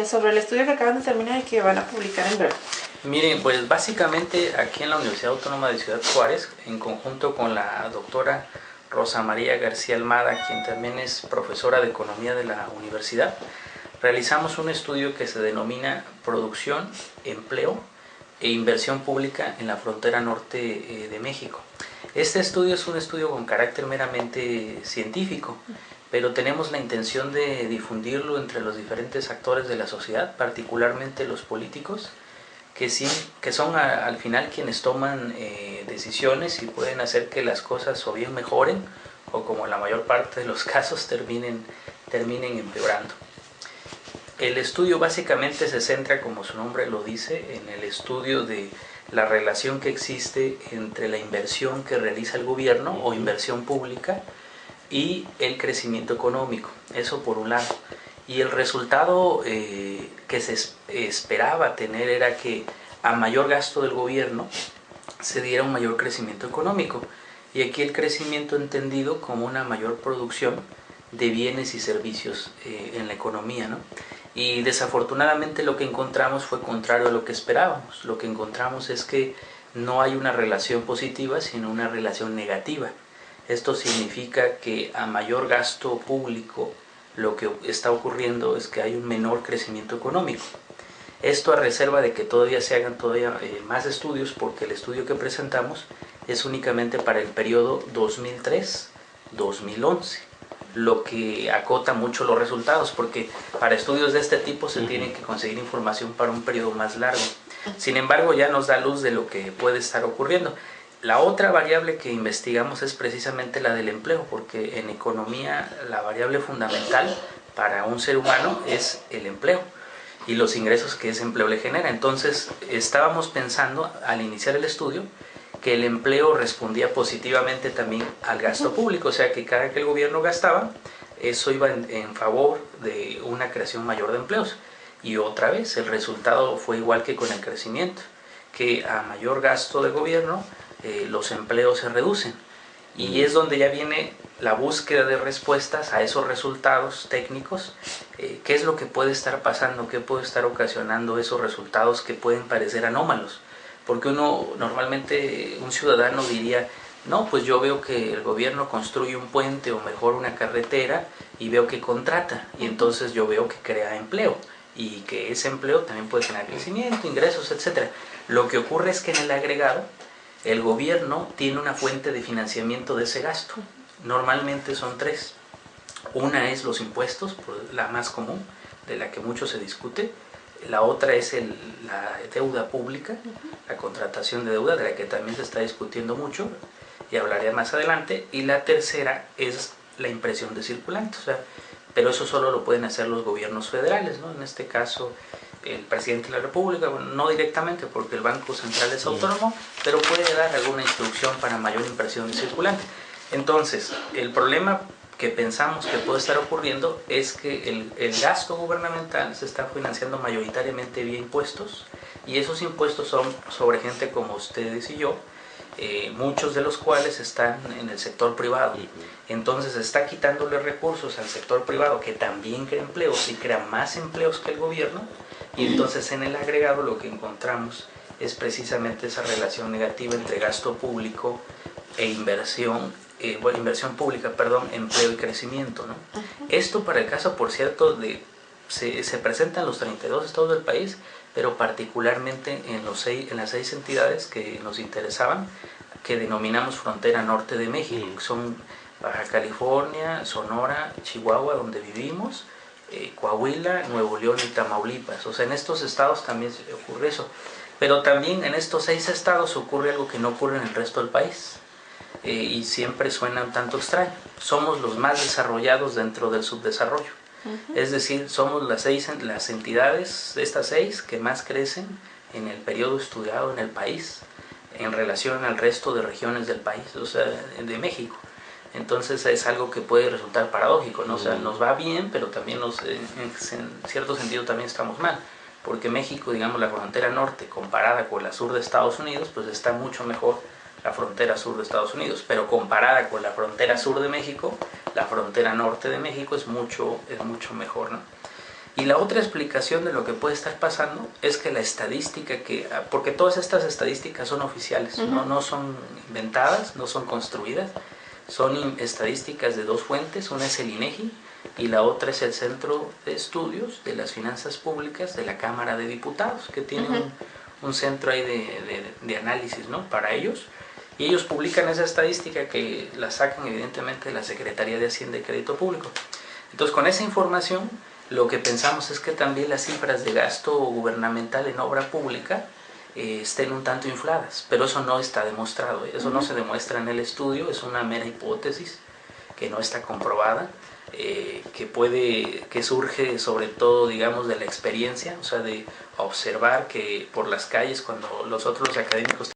sobre el estudio que acaban de terminar y que van a publicar en breve. Miren, pues básicamente aquí en la Universidad Autónoma de Ciudad Juárez, en conjunto con la doctora Rosa María García Almada, quien también es profesora de Economía de la universidad, realizamos un estudio que se denomina Producción, Empleo e Inversión Pública en la frontera norte de México. Este estudio es un estudio con carácter meramente científico, pero tenemos la intención de difundirlo entre los diferentes actores de la sociedad, particularmente los políticos, que son al final quienes toman decisiones y pueden hacer que las cosas o bien mejoren o, como en la mayor parte de los casos, terminen empeorando. El estudio básicamente se centra, como su nombre lo dice, en el estudio de la relación que existe entre la inversión que realiza el gobierno o inversión pública y el crecimiento económico. Eso por un lado. Y el resultado que se esperaba tener era que a mayor gasto del gobierno se diera un mayor crecimiento económico. Y aquí el crecimiento entendido como una mayor producción de bienes y servicios en la economía, ¿no? Y desafortunadamente lo que encontramos fue contrario a lo que esperábamos. Lo que encontramos es que no hay una relación positiva, sino una relación negativa. Esto significa que a mayor gasto público lo que está ocurriendo es que hay un menor crecimiento económico. Esto a reserva de que todavía se hagan más estudios, porque el estudio que presentamos es únicamente para el periodo 2003-2011, lo que acota mucho los resultados, porque para estudios de este tipo se tiene que conseguir información para un periodo más largo. Sin embargo, ya nos da luz de lo que puede estar ocurriendo. La otra variable que investigamos es precisamente la del empleo, porque en economía la variable fundamental para un ser humano es el empleo y los ingresos que ese empleo le genera. Entonces estábamos pensando al iniciar el estudio que el empleo respondía positivamente también al gasto público, o sea que cada que el gobierno gastaba, eso iba en favor de una creación mayor de empleos. Y otra vez el resultado fue igual que con el crecimiento, que a mayor gasto de gobierno los empleos se reducen. Y es donde ya viene la búsqueda de respuestas a esos resultados técnicos. ¿Qué es lo que puede estar pasando? ¿Qué puede estar ocasionando esos resultados que pueden parecer anómalos? Porque normalmente un ciudadano diría, no, pues yo veo que el gobierno construye un puente o mejor una carretera y veo que contrata, y entonces yo veo que crea empleo y que ese empleo también puede generar crecimiento, ingresos, etc. Lo que ocurre es que en el agregado el gobierno tiene una fuente de financiamiento de ese gasto. Normalmente son tres. Una es los impuestos, la más común, de la que mucho se discute. La otra es la deuda pública, la contratación de deuda, de la que también se está discutiendo mucho y hablaré más adelante. Y la tercera es la impresión de circulante, pero eso solo lo pueden hacer los gobiernos federales, ¿no? En este caso el presidente de la República, bueno, no directamente porque el Banco Central es autónomo, pero puede dar alguna instrucción para mayor impresión de circulante. Entonces, el problema que pensamos que puede estar ocurriendo es que el gasto gubernamental se está financiando mayoritariamente vía impuestos, y esos impuestos son sobre gente como ustedes y yo, muchos de los cuales están en el sector privado. Entonces está quitándole recursos al sector privado, que también crea empleos y crea más empleos que el gobierno, y entonces en el agregado lo que encontramos es precisamente esa relación negativa entre gasto público e inversión pública, empleo y crecimiento, ¿no? Esto para el caso, por cierto, se presenta en los 32 estados del país, pero particularmente en las 6 entidades que nos interesaban, que denominamos frontera norte de México, que son Baja California, Sonora, Chihuahua, donde vivimos, Coahuila, Nuevo León y Tamaulipas. O sea, en estos estados también ocurre eso. Pero también en estos 6 estados ocurre algo que no ocurre en el resto del país. Y siempre suena un tanto extraño. Somos los más desarrollados dentro del subdesarrollo. Es decir, somos las entidades de estas 6 que más crecen en el periodo estudiado en el país en relación al resto de regiones del país, o sea, de México. Entonces es algo que puede resultar paradójico, ¿no? O sea, nos va bien, pero también en cierto sentido también estamos mal, porque México, digamos, la frontera norte comparada con la sur de Estados Unidos, pues está mucho mejor la frontera sur de Estados Unidos, pero comparada con la frontera sur de México, la frontera norte de México es mucho mejor, ¿no? Y la otra explicación de lo que puede estar pasando es que la estadística porque todas estas estadísticas son oficiales, no son inventadas, no son construidas, son estadísticas de dos fuentes, una es el INEGI y la otra es el Centro de Estudios de las Finanzas Públicas de la Cámara de Diputados, que tiene un centro ahí de análisis, ¿no?, para ellos. Y ellos publican esa estadística que la sacan evidentemente de la Secretaría de Hacienda y Crédito Público. Entonces, con esa información, lo que pensamos es que también las cifras de gasto gubernamental en obra pública estén un tanto infladas, pero eso no está demostrado, eso no se demuestra en el estudio, es una mera hipótesis que no está comprobada, que surge sobre todo, digamos, de la experiencia, o sea, de observar que por las calles, cuando los otros académicos